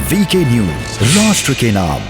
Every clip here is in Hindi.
वीके न्यूज, राष्ट्र के नाम।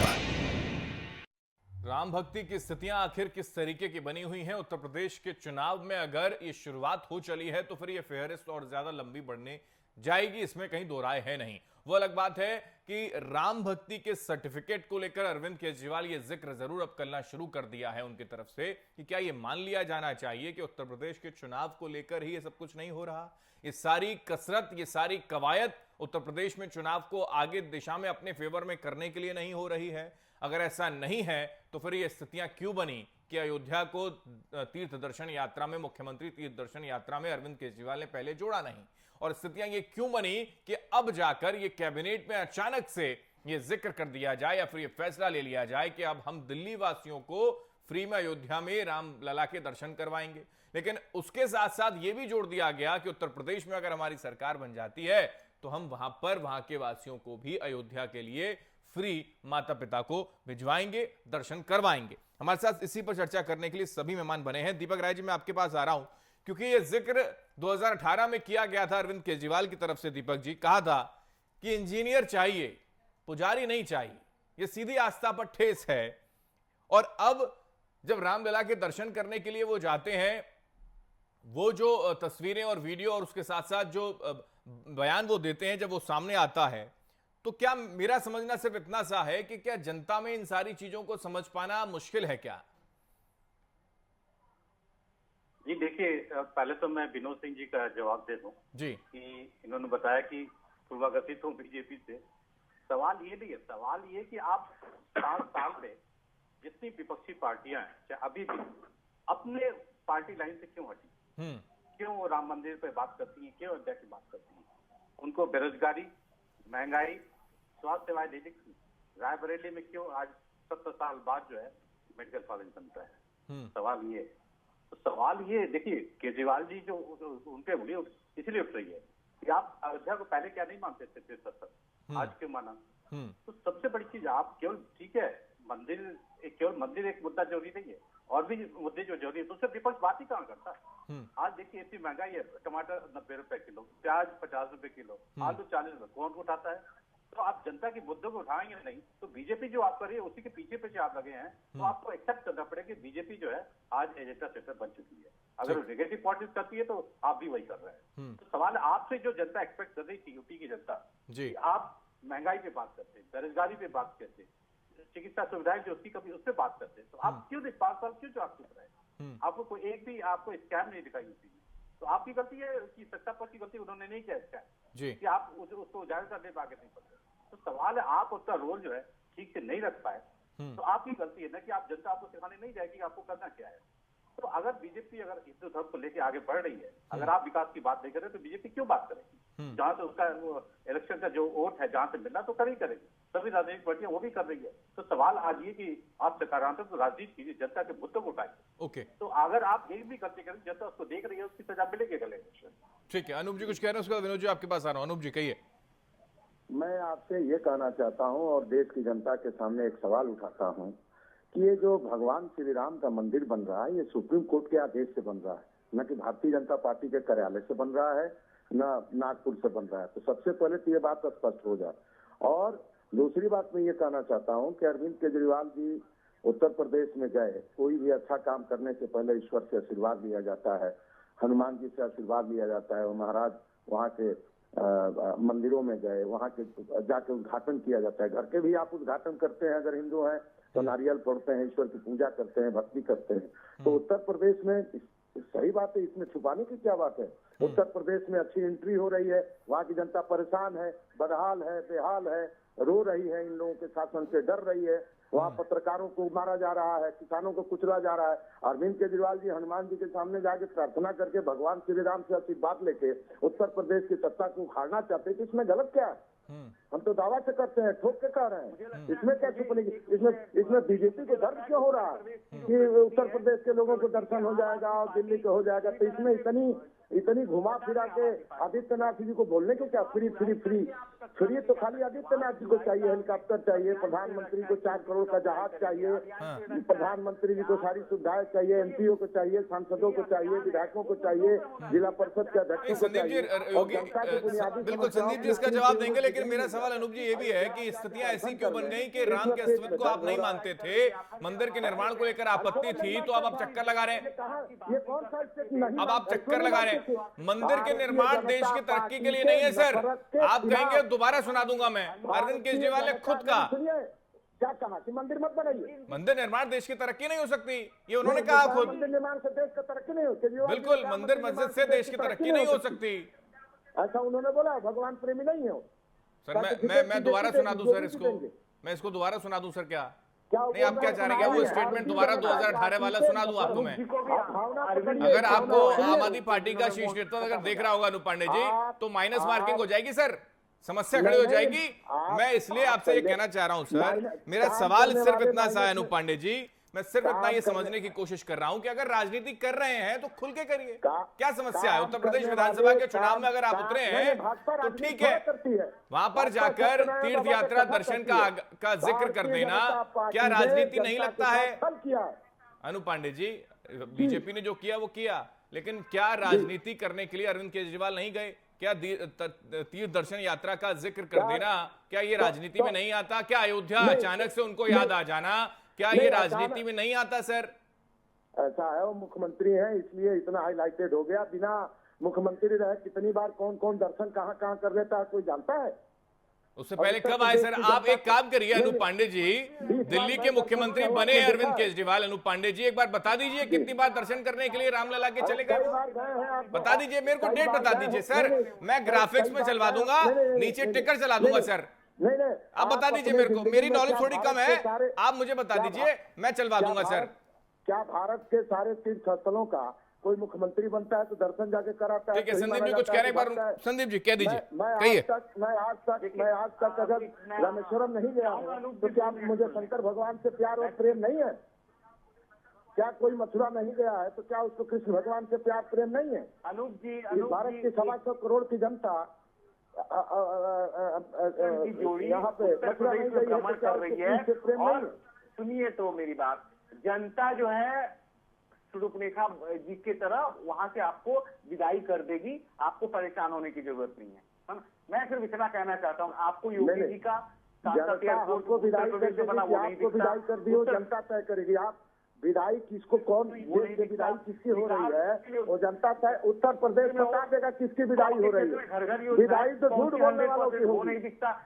राम भक्ति की स्थितियां आखिर किस तरीके की बनी हुई हैं उत्तर प्रदेश के चुनाव में? अगर ये शुरुआत हो चली है तो फिर ये फेहरिस्त और ज्यादा लंबी बढ़ने जाएगी, इसमें कहीं दो राय है नहीं। वो अलग बात है कि राम भक्ति के सर्टिफिकेट को लेकर अरविंद केजरीवाल ये जिक्र जरूर अब करना शुरू कर दिया है उनकी तरफ से कि क्या ये मान लिया जाना चाहिए कि उत्तर प्रदेश के चुनाव को लेकर ही ये सब कुछ नहीं हो रहा। ये सारी कसरत, ये सारी कवायद उत्तर प्रदेश में चुनाव को आगे दिशा में अपने फेवर में करने के लिए नहीं हो रही है। अगर ऐसा नहीं है तो फिर ये स्थितियां क्यों बनी कि अयोध्या को तीर्थ दर्शन यात्रा में, मुख्यमंत्री तीर्थ दर्शन यात्रा में अरविंद केजरीवाल ने पहले जोड़ा नहीं, और स्थितियां ये क्यों बनी कि अब जाकर ये कैबिनेट में अचानक से ये जिक्र कर दिया जाए या फिर ये फैसला ले लिया जाए कि अब हम दिल्ली वासियों को फ्री में अयोध्या में राम लला के दर्शन करवाएंगे। लेकिन उसके साथ साथ ये भी जोड़ दिया गया कि उत्तर प्रदेश में अगर हमारी सरकार बन जाती है तो हम वहां के वासियों को भी अयोध्या के लिए फ्री माता पिता को भिजवाएंगे, दर्शन करवाएंगे। हमारे साथ इसी पर चर्चा करने के लिए सभी मेहमान बने हैं। दीपक राय जी, मैं आपके पास आ रहा हूं क्योंकि यह जिक्र 2018 में किया गया था अरविंद केजरीवाल की तरफ से। दीपक जी, कहा था कि इंजीनियर चाहिए, पुजारी नहीं चाहिए, यह सीधी आस्था पर ठेस है। और अब जब रामलला के दर्शन करने के लिए वो जाते हैं, वो जो तस्वीरें और वीडियो और उसके साथ साथ जो बयान वो देते हैं, जब वो सामने आता है तो क्या मेरा समझना सिर्फ इतना सा है कि क्या जनता में इन सारी चीजों को समझ पाना मुश्किल है क्या? जी देखिए, पहले तो मैं विनोद सिंह जी का जवाब दे दूं जी कि इन्होंने बताया कि पूर्वाग्रसित हूं बीजेपी से। सवाल ये नहीं है, सवाल ये कि आप 7 साल में जितनी विपक्षी पार्टियां हैं, चाहे अभी भी, अपने पार्टी लाइन से क्यों हटी? क्यों वो राम मंदिर पे बात करती है, क्यों अयोध्या की बात करती है? उनको बेरोजगारी, महंगाई, स्वास्थ्य सेवाएं नहीं दिखती। रायबरेली में क्यों आज 70 साल बाद जो है मेडिकल कॉलेज बनता है? सवाल ये। तो सवाल ये देखिए, केजरीवाल जी जो उनपे उंगली इसलिए उठ रही है कि आप अयोध्या को पहले क्या नहीं मानते थे 73, आज क्यों माना? तो सबसे बड़ी चीज, आप केवल, ठीक है, केवल मंदिर एक मुद्दा जरूरी नहीं है, और भी मुद्दे जो जरूरी है, तो उससे विपक्ष बात ही कहाँ करता है? आज देखिए इतनी महंगाई है, टमाटर 90 रुपए किलो, प्याज 50 रुपए किलो, आलू 40 रुपए, कौन उठाता है? तो आप जनता के मुद्दों को उठाएंगे नहीं तो बीजेपी जो आप कर रही है उसी के पीछे पीछे आप लगे हैं। तो आपको एक्सेप्ट करना पड़ेगा कि बीजेपी जो है आज एजेंडा सेटर बन चुकी है। अगर वो नेगेटिव पॉलिटिक्स करती है तो आप भी वही कर रहे हैं। तो सवाल आपसे जो जनता एक्सपेक्ट कर रही थी, यूपी की जनता, कि आप महंगाई पे बात करते, बेरोजगारी पे बात करते, चिकित्सा सुविधाएं जो उसकी कभी, उस पर बात करते, तो आप क्यों 5 साल क्यों जो आप चुप रहे? आपको कोई एक भी आपको स्कैम नहीं दिखाई यूपी में। तो आपकी गलती है कि सत्ता पक्ष की गलती, उन्होंने नहीं किया स्कैम, कि आप उसको उजागर करने में आगे नहीं बढ़ रहे। तो सवाल है, आप उसका रोल जो है ठीक से नहीं रख पाए, तो आपकी गलती है ना, कि आप जनता आपको सिखाने नहीं जाएगी आपको करना क्या है। तो अगर बीजेपी अगर हिंदू धर्म को लेकर आगे बढ़ रही है, अगर आप विकास की बात नहीं कर रहे तो बीजेपी क्यों बात करेगी? जहां से उसका इलेक्शन का जो वोट है, जहां से मिलना, तो कर ही करेगी। सभी राजनीतिक पार्टियां वो भी कर रही है। तो सवाल आज ये कि आप सकारात्मक राजनीति कीजिए, जनता के मुद्दों को उठाइए। ओके, तो अगर आप एक भी गलती करें, जनता उसको देख रही है, उसकी सजा मिलेगी गले। ठीक है, अनूप जी कुछ कह रहे हैं, उसके बाद विनोद जी आपके पास आ रहा हूं। अनूप जी कहिए। मैं आपसे ये कहना चाहता हूं और देश की जनता के सामने एक सवाल उठाता हूं कि ये जो भगवान श्री राम का मंदिर बन रहा है, ये सुप्रीम कोर्ट के आदेश से बन रहा है, न कि भारतीय जनता पार्टी के कार्यालय से बन रहा है, न नागपुर से बन रहा है। तो सबसे पहले तो ये बात स्पष्ट हो जाए। और दूसरी बात मैं ये कहना चाहता हूं कि अरविंद केजरीवाल जी उत्तर प्रदेश में गए, कोई भी अच्छा काम करने से पहले ईश्वर से आशीर्वाद लिया जाता है, हनुमान जी से आशीर्वाद लिया जाता है। और महाराज वहाँ के मंदिरों में गए, वहां के जाके उद्घाटन किया जाता है। घर के भी आप उद्घाटन करते हैं, अगर हिंदू हैं तो नारियल फोड़ते हैं, ईश्वर की पूजा करते हैं, भक्ति करते हैं। तो उत्तर प्रदेश में सही बात है, इसमें छुपाने की क्या बात है? उत्तर प्रदेश में अच्छी एंट्री हो रही है, वहाँ की जनता परेशान है, बदहाल है, बेहाल है, रो रही है, इन लोगों के शासन से डर रही है। वहाँ पत्रकारों को मारा जा रहा है, किसानों को कुचला जा रहा है। अरविंद केजरीवाल जी हनुमान जी के सामने जाके प्रार्थना करके भगवान श्री राम से आशीर्वाद लेके उत्तर प्रदेश की सत्ता को उखाड़ना चाहते हैं, कि इसमें गलत क्या है? हम तो दावा से करते हैं, ठोक के कह रहे हैं, इसमें क्या छुपने की? इसमें बीजेपी को दर्द क्यों हो रहा है कि उत्तर प्रदेश के लोगों को दर्शन हो जाएगा और दिल्ली को हो जाएगा? तो इसमें इतनी घुमा फिरा के आदित्यनाथ जी को बोलने के क्या फ्री फ्री फ्री? फिर ये तो खाली आदित्यनाथ जी को चाहिए हेलीकॉप्टर चाहिए, प्रधानमंत्री को 4 करोड़ का जहाज चाहिए, प्रधानमंत्री जी को सारी सुविधाएं चाहिए, एमपीओ को चाहिए, सांसदों को चाहिए, विधायकों को चाहिए, जिला परिषद के अध्यक्षों को संदीप जी, चाहिए। योगी बिल्कुल संदीप जी इसका जवाब देंगे, लेकिन मेरा सवाल अनूप जी ये भी है कि स्थितियां ऐसी क्यों बन गई कि राम के अस्तित्व को आप नहीं मानते थे, मंदिर के निर्माण को लेकर आपत्ति थी, तो अब आप चक्कर लगा रहे हैं। ये कौन सा स्टेट नहीं, अब आप चक्कर लगा रहे हैं। मंदिर के निर्माण देश की तरक्की के लिए नहीं है सर। आप कहेंगे दोबारा सुना दूंगा मैं, अरविंद केजरीवाल ने खुद कहा क्या कहा कि मंदिर मत बनाइए, मंदिर निर्माण देश की तरक्की नहीं हो सकती, ये उन्होंने कहा खुद। मंदिर निर्माण से देश का तरक्की नहीं हो सकती, बिल्कुल, मंदिर मस्जिद से देश की तरक्की नहीं हो सकती, ऐसा उन्होंने बोला। भगवान प्रेमी नहीं हो सर। मैं दोबारा सुना दूं सर इसको, मैं इसको दोबारा सुना दूं सर? क्या नहीं, आप क्या चाह रहे हैं? वो स्टेटमेंट दोबारा 2018 वाला सुना दूं आपको मैं? अगर आपको आम आदमी पार्टी का शीर्ष नेतृत्व अगर देख रहा होगा अनूप पांडे जी, तो माइनस मार्किंग हो जाएगी सर, समस्या खड़ी हो जाएगी। मैं इसलिए आपसे ये कहना चाह रहा हूं सर, मेरा सवाल सिर्फ इतना सा है अनूप पांडे जी, मैं सिर्फ इतना ये समझने की कोशिश कर रहा हूं कि अगर राजनीति कर रहे हैं तो खुल के करिए, क्या समस्या है? उत्तर प्रदेश विधानसभा के चुनाव में अगर आप उतरे हैं तो ठीक है, वहां पर जाकर तीर्थ यात्रा दर्शन का जिक्र कर देना क्या राजनीति नहीं लगता है? अनूप पांडे जी, बीजेपी ने जो किया वो किया, लेकिन क्या राजनीति करने के लिए अरविंद केजरीवाल नहीं गए? क्या तीर्थ दर्शन यात्रा का जिक्र कर देना क्या ये राजनीति में नहीं आता? क्या अयोध्या अचानक से उनको याद आ जाना क्या ये राजनीति में नहीं आता सर? ऐसा है, वो मुख्यमंत्री हैं इसलिए इतना हाईलाइटेड हो गया। बिना मुख्यमंत्री रहे कितनी बार कौन कौन दर्शन कहां कहां कर लेता है कोई जानता है? उससे पहले कब आए सर? आप एक काम करिए अनूप पांडे जी, दिल्ली के मुख्यमंत्री बने हैं अरविंद केजरीवाल। अनूप पांडे जी एक बार बता दीजिए कितनी बार दर्शन करने के लिए रामलला के चले गए? बता दीजिए मेरे को, डेट बता दीजिए सर, मैं ग्राफिक्स में चलवा दूंगा, नीचे टिकर चला दूंगा सर। नहीं, आप बता दीजिए मेरे को, मेरी नॉलेज थोड़ी कम है, आप मुझे बता दीजिए, मैं चलवा दूंगा सर। क्या भारत के सारे तीर्थ स्थलों का कोई मुख्यमंत्री बनता है तो दर्शन जाके कराता है? ठीक है संदीप जी, कुछ कह रहे हैं संदीप जी, कह दीजिए, कहिए। मैं आज तक अगर रामेश्वरम नहीं गया हूँ तो क्या मुझे शंकर भगवान से प्यार और प्रेम नहीं है? क्या कोई मथुरा नहीं गया है तो क्या उसको कृष्ण भगवान से प्यार प्रेम नहीं है? अनूप जी, भारत की 125 करोड़ की जनता यहाँ पे मथुरा नहीं गई है तो क्या उसको प्रेम नहीं है? सुनिए तो मेरी बात, जनता जो है सुरुपनेखा जी की तरह वहां से आपको विदाई कर देगी, आपको परेशान होने की जरूरत नहीं है। मैं सिर्फ इतना कहना चाहता हूँ, आपको योगी जी का आपको विदाई कर दी, वो जनता तय करेगी। आप विदाई किसको, कौन विदाई किसकी हो रही है वो जनता तय, उत्तर प्रदेश बता देगा किसकी विदाई हो रही है। विदाई तो झूठ बोलने वालों की होगी,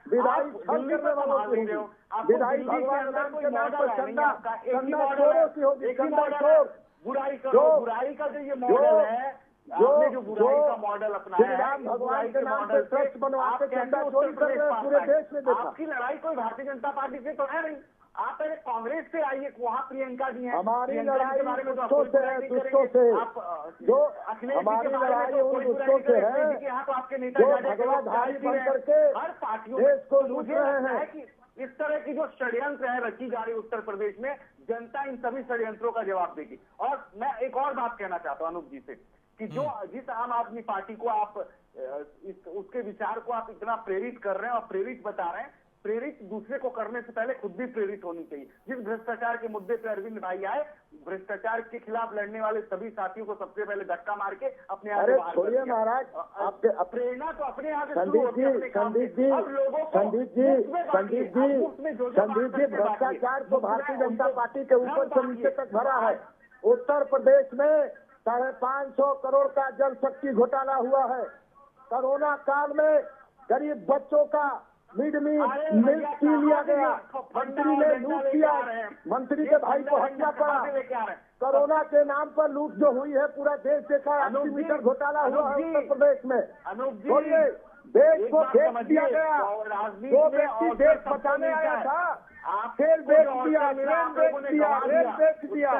विदाई छल करने वालों की होगी, विदाई भगवान राम के नाम पर चंदा चोरों की होगी, चंदा चोर। बुराई का जो ये मॉडल है, जो बुराई का मॉडल अपनाया है, भगवान के नाम पर ट्रस्ट बनवाते चंदा चोरी कर रहे हैं पूरे देश में। देखा आपकी लड़ाई कोई भारतीय जनता पार्टी से तो है नहीं, आप पहले कांग्रेस से आइए, वहाँ प्रियंका जी हैं। हमारी लड़ाई उन दुष्टों से है, दुष्टों से, जो हमारी लड़ाई उन दुष्टों से है जो भगवाधारी बन करके हर पार्टियों देश को लूट रहे हैं। इस तरह की जो षड्यंत्र है रची जा रही उत्तर प्रदेश में, जनता इन सभी षड्यंत्रों का जवाब देगी। और मैं एक और बात कहना चाहता हूँ अनूप जी से कि जो जिस आम आदमी पार्टी को आप उसके विचार को आप इतना प्रेरित कर रहे हैं और प्रेरित बता रहे हैं, प्रेरित दूसरे को करने से पहले खुद भी प्रेरित होनी चाहिए। जिस भ्रष्टाचार के मुद्दे पे अरविंद भाई आए, भ्रष्टाचार के खिलाफ लड़ने वाले सभी साथियों को सबसे पहले धक्का मार के अपने आगे छोड़िए महाराज, आपके प्रेरणा तो अपने यहाँ संदीप जी भ्रष्टाचार तो भारतीय जनता पार्टी के ऊपर से नीचे तक भरा है। उत्तर प्रदेश में 550 करोड़ का जल शक्ति घोटाला हुआ है। कोरोना काल में गरीब बच्चों का मिड मिल्क पी लिया गया, मंत्री ने लूट किया, मंत्री के भाई को हत्या पड़ा। कोरोना के नाम पर लूट जो हुई है पूरा देश देखा है। 80 मीटर घोटाला हुआ है उत्तर प्रदेश में। बोलिए, देश को बेच दिया गया, जो व्यक्ति देश बचाने आया था तेल बेच दिया, ट्रेन बेच दिया, रेल बेच दिया।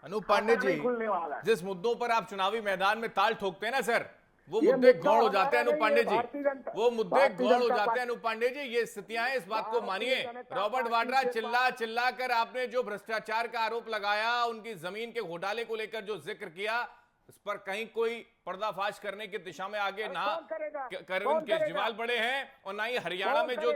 अनूप पांडे जी, जिस मुद्दों पर आप चुनावी मैदान में ताल ठोकते हैं ना सर, वो मुद्दे गौड़ हो जाते हैं अनूप पांडे जी, वो मुद्दे गौड़ हो जाते हैं अनूप पांडे जी। ये स्थितियां हैं, इस बात को मानिए। रॉबर्ट वाड्रा चिल्ला कर आपने जो भ्रष्टाचार का आरोप लगाया, उनकी जमीन के घोटाले को लेकर जो जिक्र किया, इस पर कहीं कोई पर्दाफाश करने की दिशा में आगे ना कौन करेगा? अरविंद कौन केजरीवाल करेगा? बड़े हैं और ना ही हरियाणा में जो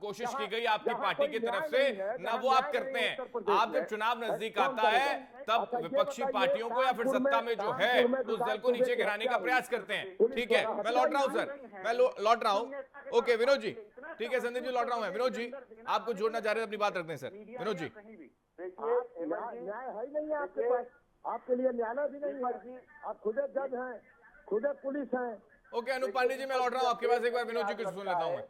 कोशिश की गई आपकी पार्टी की तरफ से, ना वो आप करते हैं। आप जब चुनाव नजदीक आता है तब विपक्षी पार्टियों को या फिर सत्ता में जो है उस दल को नीचे गिराने का प्रयास करते हैं। ठीक है, मैं लौट रहा हूं सर, मैं लौट रहा हूं। ओके विनोद जी, ठीक है संदीप जी, लौट रहा हूं मैं। विनोद जी, आपको जोड़ना चाह रहे हैं, अपनी बात रखते हैं सर। विनोद जी, न्याय है ही नहीं आपके पास, आपके लिए न्यायालय भी नहीं है, आप खुद जज हैं, खुद पुलिस हैं। ओके अनूप पांडे जी, मैं लौट रहा हूं आपके पास। एक बार विनोद जी कुछ सुन लेता हूं मैं।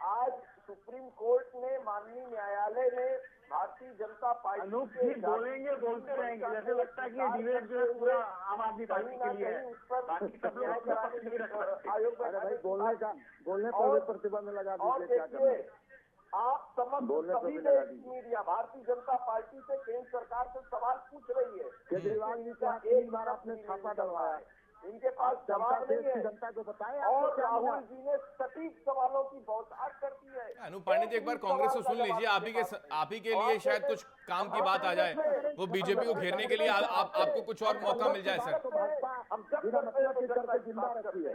आज सुप्रीम कोर्ट ने, माननीय न्यायालय ने भारतीय जनता पार्टी अनूप जी बोलेंगे, बोलते रहेंगे, जैसे लगता है कि ये डिबेट जो है पूरा आम आदमी पार्टी के लिए है, बाकी सब लोग अपने पक्ष में रखा। आयोग अरे भाई बोलने पर भी प्रतिबंध लगा और दीजिए, क्या करना है? आप समस्त बोलने पर सभी भी लगा देश दीजिए। मीडिया भारतीय जनता पार्टी से, केंद्र सरकार से सवाल पूछ रही है। केजरीवाल जी का एक बार आपने छापा डलवाया, इनके पास जनता जवाब देश नहीं की है जनता को बताए और आपको क्या राहुल मिला? जी ने सटीक सवालों की बौछार कर दी है। अनूप पांडे जी, एक बार कांग्रेस को सुन लीजिए। आप ही के लिए शायद कुछ काम की बात आ जाए, वो बीजेपी को घेरने के लिए आपको कुछ और मौका मिल जाए सर। तो भाजपा बिना मतलब के करके जिंदा रखी है,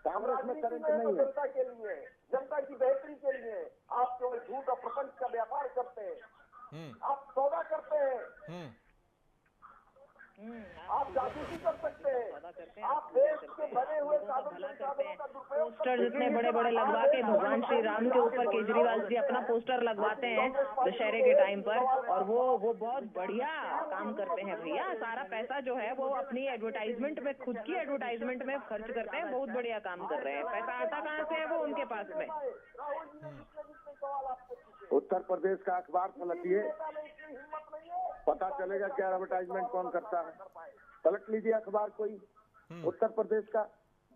कांग्रेस में करंट नहीं है। जनता के लिए, जनता की बेहतरी के लिए आप केवल झूठ और प्रपंच का व्यापार करते हैं, आप सौदा करते हैं, आप जासूसी कर सकते हैं, आप देश के बने हुए साधनों का दुरुपयोग पोस्टर जितने बड़े बड़े लगवा के भगवान श्री राम के ऊपर केजरीवाल जी अपना पोस्टर लगवाते हैं दशहरे के टाइम पर, और वो बहुत बढ़िया काम करते हैं भैया। सारा पैसा जो है वो अपनी एडवर्टाइजमेंट में, खुद की एडवर्टाइजमेंट में खर्च करते हैं। बहुत बढ़िया काम कर रहे हैं। पैसा आता कहाँ से है? वो उनके पास में। राहुल जी ने जितने सवाल आपको पूछे, उत्तर प्रदेश का अखबार पलटिए, इतनी हिम्मत नहीं है। पता चलेगा क्या एडवर्टाइजमेंट कौन करता है। पलट लीजिए अखबार कोई, उत्तर प्रदेश का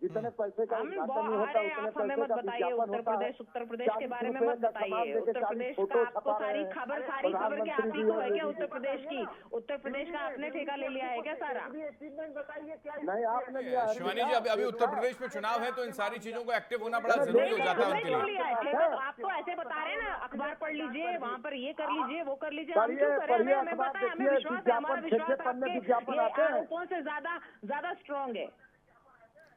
जितने पैसे का उद्घाटन नहीं होता, अरे उतने आप हमें पैसे मत का बताइए विज्ञापन उत्तर होता है। प्रदेश के बारे में मत बताइए। उत्तर प्रदेश का आपको सारी खबर सारी खबर क्या आप ही को है क्या? उत्तर प्रदेश की, उत्तर प्रदेश का आपने ठेका ले लिया है क्या सारा? नहीं आपने लिया है। शिवानी जी, अभी उत्तर प्रदेश में चुनाव है तो इन सारी चीजों को एक्टिव होना बड़ा जरूरी हो जाता है उनके लिए। लिया है ठेका तो आपको ऐसे बता रहे हैं ना, अखबार पढ़ लीजिए, वहाँ पर ये कर लीजिए, वो कर लीजिए। हम क्यों करें? हमें पता है, हमें विश्वास है, हमारा विश्वास आपके आरोपों से ज्यादा स्ट्रांग है।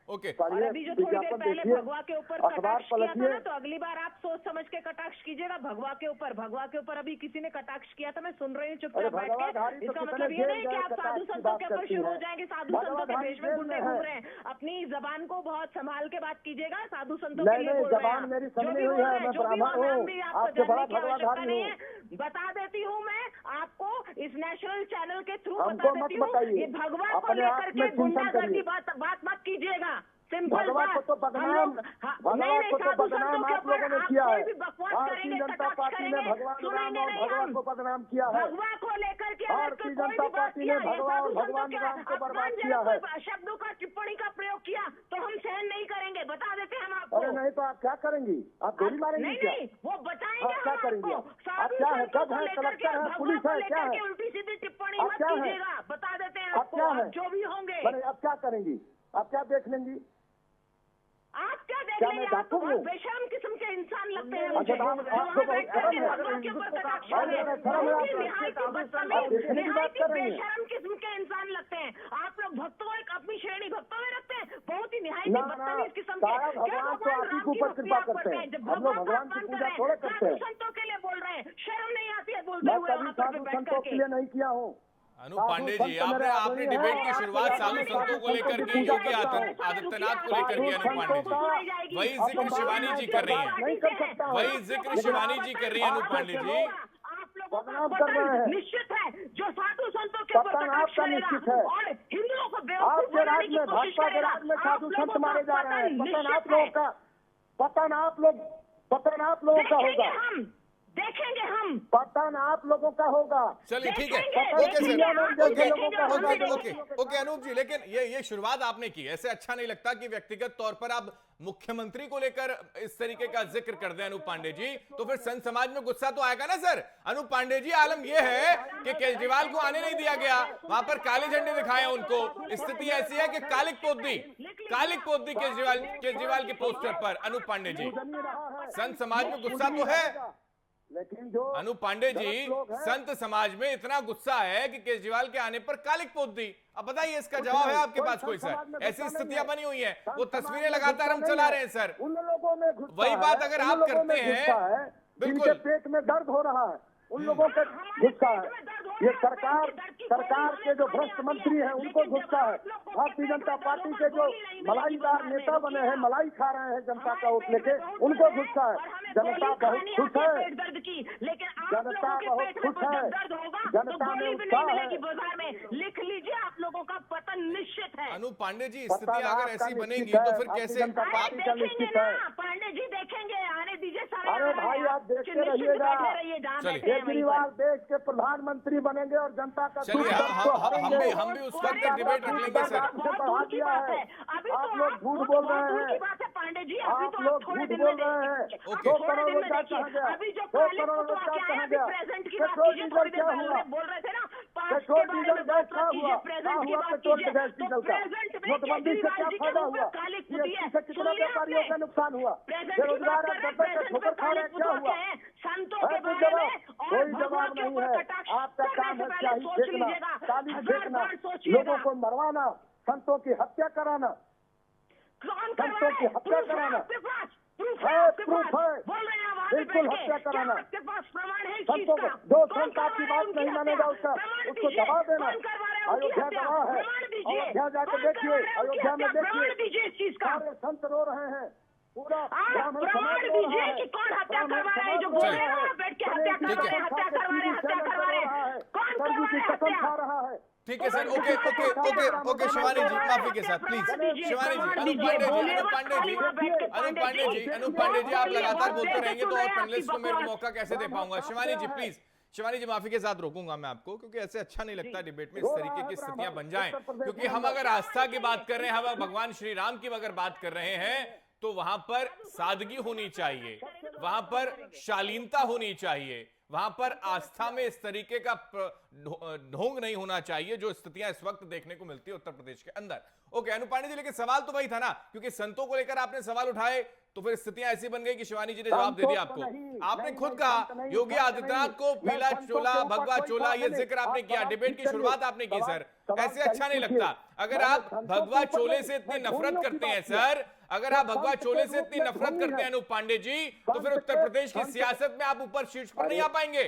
ओके, और अभी जो थोड़ी देर पहले भगवा के ऊपर कटाक्ष किया था ना, तो अगली बार आप सोच समझ के कटाक्ष कीजिएगा। भगवा के ऊपर अभी किसी ने कटाक्ष किया था, मैं सुन रही हूँ चुपचाप बैठ के। इसका मतलब ये नहीं कि आप साधु संतों के ऊपर शुरू हो जाएंगे, साधु संतों के भेष में घूमते घूम रहे हैं। अपनी जबान को बहुत संभाल के बात कीजिएगा। साधु संतों के लिए बोल रहे हैं, जो भी बोल रहे हैं, जो भी नाम भी आपको जानने की आवश्यकता नहीं है। बता देती हूँ मैं आपको, इस नेशनल चैनल के थ्रू बता देती हूँ, ये भगवा को लेकर के गुंडागर्दी बात मत कीजिएगा। सिंपल बात। को तो बदनाम, भगवान को तो बदनाम आप लोगों ने किया है। भारतीय जनता पार्टी ने भगवान राम और भगवान को बदनाम किया है। भगवा को लेकर के भारतीय जनता पार्टी ने भगवान राम को बर्बाद किया है। शब्दों का टिप्पणी का प्रयोग किया तो हम सहन नहीं करेंगे, बता देते हैं हम आपको। अरे नहीं तो आप क्या करेंगी? आप गोली मारेंगी क्या? नहीं, वो बताएंगे क्या करेंगी? आप क्या है? जज है, कलेक्टर है, पुलिस है, क्या है? उल्टी सीधी टिप्पणी मत क्या है? कीजिएगा, बता देते हैं आप आपको। क्या है? आप जो भी होंगे अब क्या करेंगी? आप क्या देख लेंगी? आप क्या देख क्या लेंगे? मैं आप तो डाकू बहुत हूँ? बेशरम किस्म के इंसान लगते हैं अच्छा, मुझे। तो आप- जो आपको वहाँ बैठ बहुत करके शर्म है? भगवा के ऊपर कटाक्ष और करें। मेरा शर्म है बहुत ही आपको? निहायती आप बदतमीज, देखने की बात निहायती कर रही हैं? बेशरम किस्म के इंसान लगते हैं आप लोग। भक्तों एक अपनी श्रेणी भक्तों में रखते हैं, बहुत ही निहायती ना, बदतमीज किस्म के। सारा क्या भगवान तो आप ही राम के की ऊपर भक्ति कृपा आप करते हैं। जब हम लोग भगवान भगवान की का पूजा अपमान थोड़े कर करते रहे हैं। हैं, साधु संतों के लिए बोल रहे हैं, शर्म नहीं आती है बोलते मैं हुए कभी वहाँ पर साधु बैठ संतों के करके। लिए नहीं किया हूँ। अनूप पांडे जी, आपने डिबेट की शुरुआत साधु संतों को लेकर की, योगी आदित्यनाथ को लेकर की। अनूप पांडे जी, वही जिक्र शिवानी जी कर रही हैं, नहीं कर सकता हूँ। वही जिक्र शिवानी जी कर रही है। अनूप पांडे जी, आप लोगों का बदनाम कर रहे हैं। पतन निश्चित है, जो साधु संतों के ऊपर पतन कटाक्ष आपका करेगा निश्चित है। और हिंदुओं को बेवकूफ आपके बनाने राज्य की में, कोशिश भाजपा के करेगा। राज्य में साधु आप संत लोगों मारे का जा रहे हैं। पतन पतन निश्चित आप लोगों है। का, पतन आप लोगों का होगा। देखेंगे हम पतन आप लोगों का होगा। चलिए ठीक है, देखेंगे, ओके देखेंगे, सर, आप ओके देखेंगे, हम भी ओके देखेंगे। ओके अनूप जी, लेकिन ये शुरुआत आपने की, ऐसे अच्छा नहीं लगता कि व्यक्तिगत तौर पर आप मुख्यमंत्री को लेकर इस तरीके का जिक्र कर दें अनूप पांडे जी, तो फिर संत समाज में गुस्सा तो आएगा ना सर। अनूप पांडे जी, आलम यह है कि केजरीवाल को आने नहीं दिया गया, वहां पर काले झंडे दिखाए उनको। स्थिति ऐसी है कि कालिक पोत दी केजरीवाल के पोस्टर पर। अनूप पांडे जी, संत समाज में गुस्सा तो है। लेकिन जो अनूप पांडे जी, गलत लोग हैं, संत समाज में इतना गुस्सा है कि केजरीवाल के आने पर कालिक पोत दी। अब बताइए इसका जवाब है आपके पास कोई सर? ऐसी स्थितियां बनी हुई हैं, वो तस्वीरें लगातार हम चला रहे हैं सर। उन लोगों में गुस्सा वही बात अगर है, आप उन लोगों करते में हैं, गुस्सा है, बिल्कुल। जिनके पेट में दर्द हो रहा है, उन लोगों का गुस्सा है। ये सरकार के जो भ्रष्ट मंत्री हैं उनको गुस्सा है। भारतीय जनता पार्टी के जो मलाईदार नेता बने हैं, मलाई खा रहे हैं जनता का वोट लेके, उनको गुस्सा है। जनता बहुत खुश है, जनता बहुत खुश है, जनता में उत्साह है। बाजार में लिख लीजिए, आप लोगों का पतन निश्चित है। अनूप पांडे जी, स्थितियां अगर ऐसी बनेंगी तो फिर कैसे? पांडे जी देखेंगे, आने दीजिए सारे। अरे भाई आप देखते रहिएगा, चलिए। केजरीवाल देश के प्रधानमंत्री बनेंगे और जनता का चलिए, हम भी उस वक्त एक डिबेट रख लेंगे सर। बढ़ा दिया है। आप लोग झूठ बोल रहे हैं, पांडे जी, आप लोग झूठ बोल रहे हैं। 2 करोड़ रोजगार कहाँ गया? 2 करोड़ रोजगार कहाँ गया? पेट्रोल डीजल क्या हुआ? बोल रहे थे ना, पेट्रोल डीजल गैस क्या हुआ? क्या हुआ पेट्रोल गैस डीजल का? नोटबंदी से क्या फायदा हुआ? जीएसटी से कितना व्यापारियों का नुकसान हुआ? बेरोजगार ठोकर खा रहे, क्या हुआ? कोई जवाब नहीं है। आपका काम है चाली फेंकना, ताली फेंकना, लोगों को मरवाना, संतों की हत्या कराना, संतों की हत्या कराना है, प्रूफ है, बिल्कुल हत्या कराना। संतों को जो संत आपकी बात नहीं मानेगा उसको दबा देना। अयोध्या गवाह है, अयोध्या जाकर देखिए, अयोध्या में देखिए सारे संत रो रहे हैं, पूरा ब्राह्मण समाज रो रहा है, ब्राह्मण समाज रो रहा है, सरजू की कसम खा रहा है। ठीक है सर, ओके शिवानी जी, माफी के साथ प्लीज। शिवानी जी, अनूप पांडे जी, आप लगातार बोलते रहेंगे तो और पैनलिस्ट को मेरे को मौका कैसे दे पाऊंगा? शिवानी जी प्लीज। शिवानी जी, माफी के साथ रोकूंगा मैं आपको, क्योंकि ऐसे अच्छा नहीं लगता डिबेट में इस तरीके की स्थितियां बन जाएं। क्योंकि हम अगर आस्था की बात कर रहे हैं, हम भगवान श्री राम की अगर बात कर रहे हैं, तो वहां पर सादगी होनी चाहिए, वहां पर शालीनता होनी चाहिए, वहां पर आस्था में इस तरीके का ढोंग नहीं होना चाहिए जो स्थितियां इस वक्त देखने को मिलती है उत्तर प्रदेश के अंदर। ओके अनूप पांडे जी, लेकिन सवाल तो वही था ना, क्योंकि संतों को लेकर आपने सवाल उठाए तो फिर स्थितियां ऐसी बन गई कि शिवानी जी ने जवाब दे दिया आपको। आपने खुद कहा योगी आदित्यनाथ को पीला चोला भगवा चोला, ये जिक्र आपने किया, डिबेट की शुरुआत आपने की सर। ऐसे अच्छा नहीं लगता। अगर आप भगवा चोले से इतनी नफरत करते हैं सर, अगर आप भगवा चोले से इतनी नफरत करते हैं अनूप पांडे जी, तो फिर उत्तर प्रदेश की सियासत में आप ऊपर शीर्ष पर नहीं आ पाएंगे,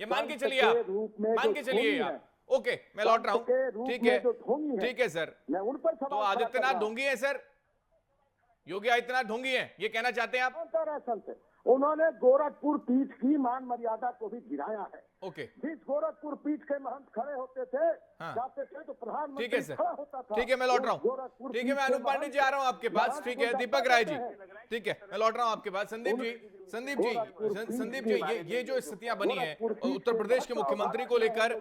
ये मान के चलिए आप, मान के चलिए आप। ओके मैं लौट रहा हूं, ठीक है सर। तो आदित्यनाथ ढोंगी है सर, योगी आदित्यनाथ ढोंगी है, ये कहना चाहते हैं आप? उन्होंने गोरखपुर पीठ की मान मर्यादा को भी गिराया है। ओके, जिस गोरखपुर पीठ के महंत खड़े होते थे, जाते थे तो प्रधानमंत्री खड़ा होता था। ठीक है मैं लौट रहा हूँ, ठीक है मैं अनूप पांडे जी आ रहा हूँ आपके पास, ठीक है दीपक राय जी, ठीक है मैं लौट रहा हूँ आपके पास। संदीप जी, ये जो स्थितियां बनी है उत्तर प्रदेश के मुख्यमंत्री को लेकर,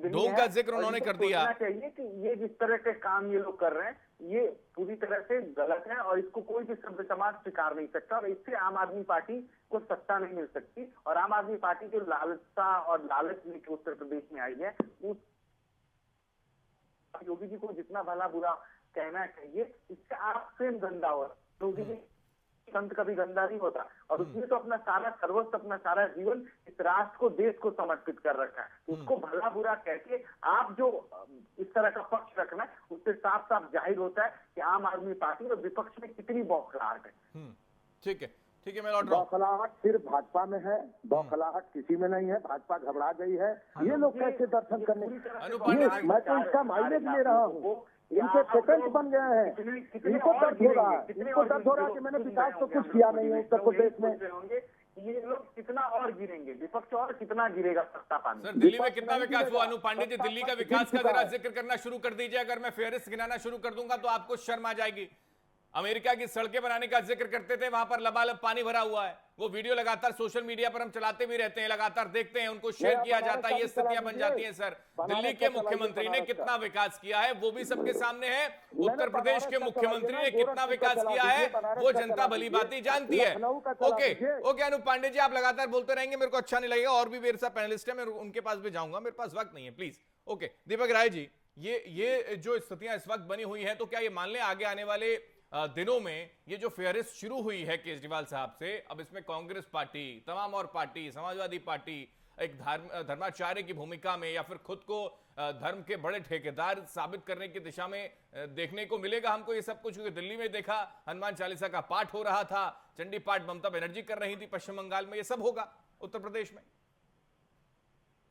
ढोंग का जिक्र उन्होंने कर दिया। चाहिए कि ये जिस तरह के काम ये लोग कर रहे हैं ये पूरी तरह से गलत है और इसको कोई भी सभ्य समाज स्वीकार नहीं सकता, और इससे आम आदमी पार्टी को सत्ता नहीं मिल सकती। और आम आदमी पार्टी जो लालसा और लालच लेकर उत्तर प्रदेश में आई है, उस योगी जी को जितना भला बुरा कहना चाहिए, इससे आप स्वयं गंदा हो। योगी जी संत कभी गंदा नहीं होता, और उसने तो अपना सारा सर्वस्व, अपना सारा जीवन इस राष्ट्र को, देश को समर्पित कर रखा है। उसको भला बुरा कहके आप जो इस तरह का पक्ष रखना है, उससे साफ साफ जाहिर होता है कि आम आदमी पार्टी और विपक्ष में कितनी बौखलाहट है। ठीक है मैं लौट रहा हूं। बौखलाहट सिर्फ भाजपा में है, बौखलाहट किसी में नहीं है। भाजपा घबरा गई है। ये लोग कैसे दर्शन करने, मैं तो इसका माइलेज ले रहा हूँ। इनके पेटेंट बन गए हैं, इनको दर्द हो रहा है, इनको दर्द हो रहा है कि मैंने विकास तो कुछ किया नहीं है उत्तर प्रदेश में। ये लोग कितना और गिरेंगे, विपक्ष और कितना गिरेगा सत्ता पाने। सर दिल्ली में कितना विकास हुआ अनूप पांडे जी? दिल्ली का विकास का जरा जिक्र करना शुरू कर दीजिए। अगर मैं फेहरिस्त गिनाना शुरू कर दूंगा तो आपको शर्म आ जाएगी। अमेरिका की सड़कें बनाने का जिक्र करते थे, वहां पर लबालब पानी भरा हुआ है। वो वीडियो लगातार सोशल मीडिया पर हम चलाते भी रहते हैं, लगातार देखते हैं, उनको शेयर किया जाता है, ये स्थितियां बन जाती हैं सर। दिल्ली के मुख्यमंत्री ने कितना विकास किया है वो भी सबके सामने है। उत्तर प्रदेश के मुख्यमंत्री ने कितना विकास किया है वो जनता भली भांति जानती है। ओके अनूप पांडे जी, आप लगातार बोलते रहेंगे, मेरे को अच्छा नहीं लगेगा। और भी मेरे साथ पैनलिस्ट है, मैं उनके पास भी जाऊंगा, मेरे पास वक्त नहीं है, प्लीज। ओके दीपक राय जी, ये जो स्थितियां इस वक्त बनी हुई है, तो क्या ये मान लें आगे आने वाले दिनों में ये जो फेहरिस्त शुरू हुई है केजरीवाल साहब से, अब इसमें कांग्रेस पार्टी, तमाम और पार्टी, समाजवादी पार्टी एक धर्माचार्य की भूमिका में या फिर खुद को धर्म के बड़े ठेकेदार साबित करने की दिशा में देखने को मिलेगा हमको ये सब कुछ। क्योंकि दिल्ली में देखा हनुमान चालीसा का पाठ हो रहा था, चंडी पाठ ममता बनर्जी कर रही थी, पश्चिम बंगाल में ये सब होगा, उत्तर प्रदेश में।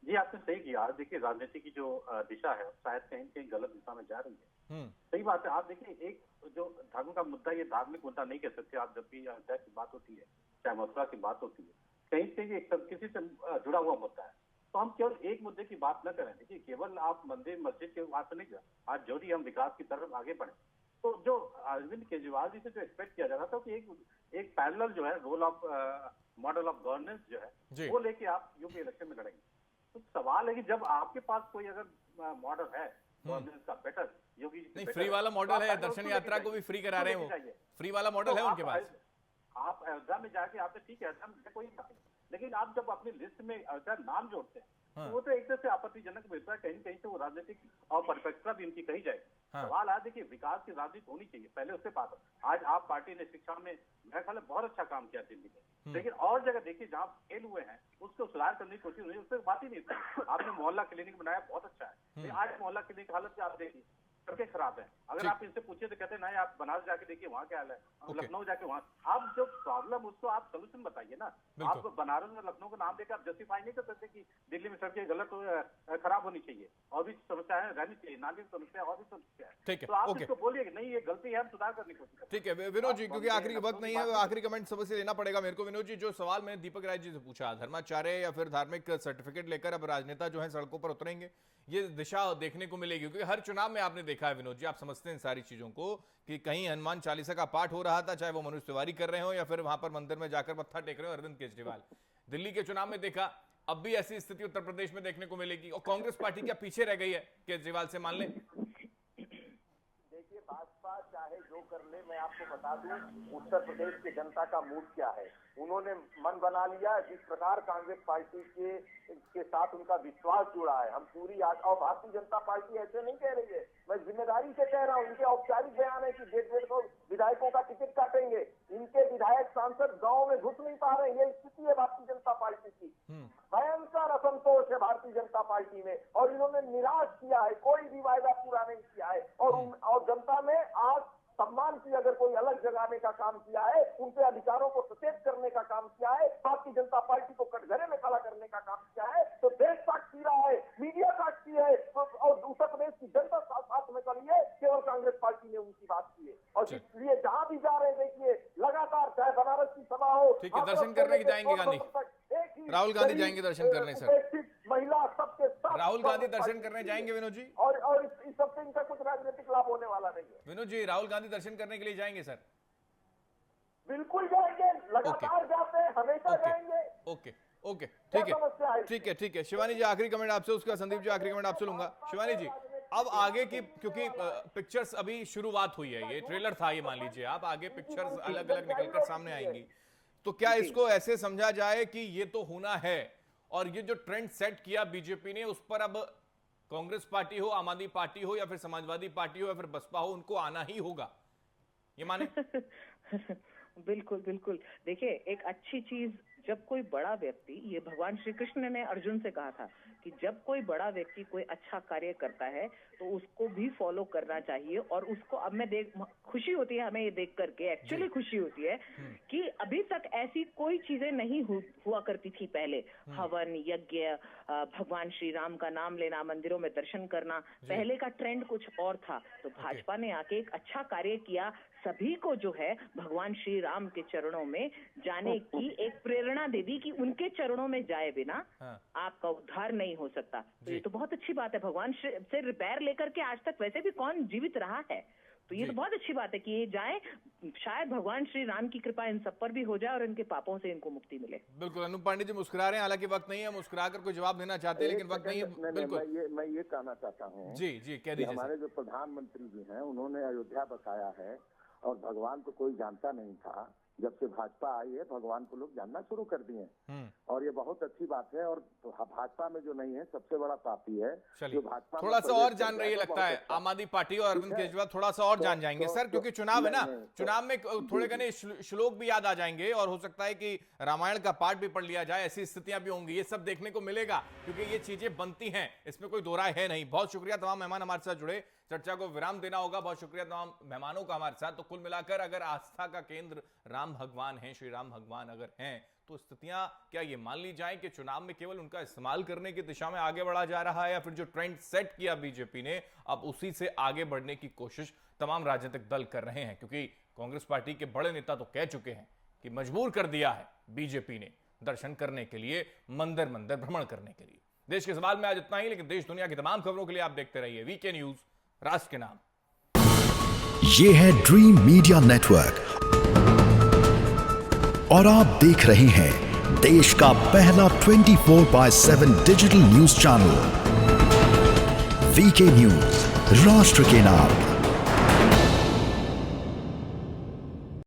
जी आपने सही किया। देखिए राजनीति की जो दिशा है शायद कहीं कहीं गलत दिशा में जा रही है। सही बात है। आप देखिए एक जो धर्म का मुद्दा, ये धार्मिक मुद्दा नहीं कह सकते आप। जब भी अयोध्या की बात होती है, चाहे मथुरा की बात होती है, कहीं से ये किसी से जुड़ा हुआ मुद्दा है। तो हम केवल एक मुद्दे की बात न करें। देखिए केवल आप मंदिर मस्जिद के बात नहीं कर, आज जो भी हम विकास की तरफ आगे बढ़े, तो जो अरविंद केजरीवाल जी से जो एक्सपेक्ट किया जा रहा था कि एक पैरेलल जो है role of model of governance जो है वो लेके आप यूपी इलेक्शन में लड़ेंगे। तो सवाल है कि जब आपके पास कोई अगर मॉडल है गवर्नेंस का बेटर, योगी नहीं फ्री वाला मॉडल है, दर्शन यात्रा को भी फ्री करा रहे हैं वो, फ्री वाला मॉडल है उनके पास। आप अयोध्या में जाके आपने ठीक है अयोध्या में कोई नहीं, लेकिन आप जब अपनी लिस्ट में अयोध्या नाम जोड़ते हैं तो वो तो एक तरह से आपत्तिजनक मिलता है। कहीं कहीं से वो राजनीतिक और परफेक्टता भी उनकी कही जाए। सवाल है देखिए विकास की राजनीति होनी चाहिए, पहले उससे बात हो। आज आप पार्टी ने शिक्षा में मेरे ख्याल में बहुत अच्छा काम किया दिल्ली में, लेकिन और जगह देखिए जहाँ फेल हुए हैं उसको सुधार करने की कोशिश हुई, उससे बात ही नहीं थी। आपने मोहल्ला क्लिनिक बनाया, बहुत अच्छा है, लेकिन आज मोहल्ला क्लिनिक की हालत आप देखिए सड़कें खराब है। अगर आप इनसे पूछिए तो कहते हैं नहीं आप बनारस जाके देखिए वहाँ क्या हाल है, लखनऊ जाके वहाँ। आप जो प्रॉब्लम उसको आप सोल्यूशन बताइए ना। आप बनारस में लखनऊ का नाम देकर आप जस्टिफाई नहीं कर सकते कि दिल्ली में सड़कें गलत खराब होनी चाहिए, और भी समस्या है रहनी चाहिए, नाली की समस्या और भी समस्या है। ठीक है, तो आप इसको बोलिए कि नहीं ये गलती है, हम सुधार करने की कोशिश करें। ठीक है विनोद जी, क्योंकि आखिरी वक्त नहीं है, आखिरी कमेंट सबसे लेना पड़ेगा मेरे को। विनोद जी, जो सवाल मैंने दीपक राय जी से पूछा, धर्माचार्य या फिर धार्मिक सर्टिफिकेट लेकर अब राजनेता जो है सड़कों पर उतरेंगे, ये दिशा देखने को मिलेगी? क्योंकि हर चुनाव में आपने देखा है विनोद जी, आप समझते हैं सारी चीजों को, कि कहीं हनुमान चालीसा का पाठ हो रहा था, चाहे वो मनोज तिवारी कर रहे हो या फिर वहां पर मंदिर में जाकर मत्था टेक रहे हो अरविंद केजरीवाल। दिल्ली के चुनाव में देखा, अब भी ऐसी स्थिति उत्तर प्रदेश में देखने को मिलेगी। और कांग्रेस पार्टी क्या पीछे रह गई है केजरीवाल से, मान लें? देखिए भाजपा चाहे जो कर ले, मैं आपको बता दूं उत्तर प्रदेश की जनता का मूड क्या है। उन्होंने मन बना लिया, जिस प्रकार कांग्रेस पार्टी के साथ उनका विश्वास जुड़ा है। हम पूरी और भारतीय जनता पार्टी ऐसे नहीं कह रही है, मैं जिम्मेदारी से कह रहा हूँ। इनके औपचारिक बयान है कि डेढ़ को विधायकों का टिकट काटेंगे। इनके विधायक सांसद गाँव में घुस नहीं पा रहे, ये स्थिति है भारतीय जनता पार्टी की। भयंकर असंतोष है भारतीय जनता पार्टी में, और इन्होंने निराश किया है, कोई भी वायदा पूरा नहीं किया है। और जनता में आज सम्मान की अगर कोई अलग जगाने का काम किया है, उनके अधिकारों को सचेत करने का काम किया है, भारतीय जनता पार्टी को कटघरे में खड़ा करने का काम किया है, तो देश साक्षी रहा है, मीडिया साक्षी है, और उत्तर प्रदेश की जनता साथ में खड़ी है। केवल कांग्रेस पार्टी ने उनकी बात की है, और इसलिए जहां भी जा रहे देखिए लगातार, चाहे बनारस की सभा हो, ठीक है, दर्शन करने जाएंगे गांधी, राहुल गांधी जाएंगे दर्शन करने सर, महिला सबके साथ राहुल गांधी दर्शन करने जाएंगे विनोद जी, और इस सबसे इनका कुछ राजनीतिक लाभ होने वाला नहीं है। विनोद जी, राहुल गांधी दर्शन करने के लिए जाएंगे सर? बिल्कुल जाएंगे, लगातार जाते हैं, हमेशा जाएंगे। ओके ओके, ठीक है ठीक है। शिवानी जी आखिरी कमेंट आपसे, उसका संदीप जी आखिरी कमेंट आपसे लूंगा। शिवानी जी, अब आगे की, क्योंकि पिक्चर्स अभी शुरुआत हुई है, ये ट्रेलर था, ये मान लीजिए आप, आगे पिक्चर्स अलग अलग निकलकर सामने आएंगी, तो क्या इसको ऐसे समझा जाए कि ये तो होना है, और ये जो ट्रेंड सेट किया बीजेपी ने, उस पर अब कांग्रेस पार्टी हो, आम आदमी पार्टी हो या फिर समाजवादी पार्टी हो या फिर बसपा हो, उनको आना ही होगा, ये माने? बिल्कुल बिल्कुल। देखिए एक अच्छी चीज, जब कोई बड़ा व्यक्ति, ये भगवान श्री कृष्ण ने अर्जुन से कहा था कि जब कोई बड़ा व्यक्ति कोई अच्छा कार्य करता है तो उसको भी फॉलो करना चाहिए। और उसको अब मैं खुशी होती है हमें ये देख करके, एक्चुअली खुशी होती है कि अभी तक ऐसी कोई चीजें नहीं हुआ करती थी पहले। हवन, यज्ञ, भगवान श्री राम का नाम लेना, मंदिरों में दर्शन करना, पहले का ट्रेंड कुछ और था। तो भाजपा ने आके एक अच्छा कार्य किया, सभी को जो है भगवान श्री राम के चरणों में जाने की एक प्रेरणा दे दी कि उनके चरणों में जाए बिना आपका उद्धार नहीं हो सकता। तो ये तो बहुत अच्छी बात है। भगवान से रिपेयर लेकर के आज तक वैसे भी कौन जीवित रहा है, तो ये तो बहुत अच्छी बात है कि ये जाए, शायद भगवान श्री राम की कृपा इन सब पर भी हो जाए और इनके पापों से इनको मुक्ति मिले। बिल्कुल, अनूप पांडे जी मुस्कुरा रहे हैं, हालांकि वक्त नहीं है, मुस्कुरा कर कोई जवाब देना चाहते हैं लेकिन वक्त नहीं है। बिल्कुल, मैं ये कहना चाहता हूँ जी जी, कह दीजिए। हमारे जो प्रधानमंत्री जी हैं उन्होंने अयोध्या बसाया है, और भगवान को कोई जानता नहीं था, जब से भाजपा आई है भगवान को लोग जानना शुरू कर दिए हैं और ये बहुत अच्छी बात है। और भाजपा में जो नहीं है सबसे बड़ा पापी है जो भाजपा थोड़ा सा और जान रही है लगता है आम आदमी पार्टी और अरविंद केजरीवाल थोड़ा सा और जान जाएंगे सर, क्योंकि चुनाव है ना, चुनाव में थोड़े घने श्लोक भी याद आ जाएंगे और हो सकता है कि रामायण का पाठ भी पढ़ लिया जाए, ऐसी स्थितियां भी होंगी। ये सब देखने को मिलेगा क्योंकि ये चीजें बनती हैं, इसमें कोई दो राय है नहीं। बहुत शुक्रिया तमाम मेहमान हमारे साथ जुड़े, चर्चा को विराम देना होगा। बहुत शुक्रिया तमाम मेहमानों का हमारे साथ। तो कुल मिलाकर अगर आस्था का केंद्र राम भगवान है, श्री राम भगवान अगर हैं, तो स्थितियां क्या ये मान ली जाए कि चुनाव में केवल उनका इस्तेमाल करने की दिशा में आगे बढ़ा जा रहा है, या फिर जो ट्रेंड सेट किया बीजेपी ने अब उसी से आगे बढ़ने की कोशिश तमाम राजनीतिक दल कर रहे हैं? क्योंकि कांग्रेस पार्टी के बड़े नेता तो कह चुके हैं कि मजबूर कर दिया है बीजेपी ने दर्शन करने के लिए, मंदिर मंदिर भ्रमण करने के लिए। देश के सवाल में आज इतना ही, लेकिन देश दुनिया की तमाम खबरों के लिए आप देखते रहिए वीके न्यूज, राष्ट्र के नाम। ये है ड्रीम मीडिया नेटवर्क और आप देख रहे हैं देश का पहला 24/7 digital news channel VK news, राष्ट्र के नाम।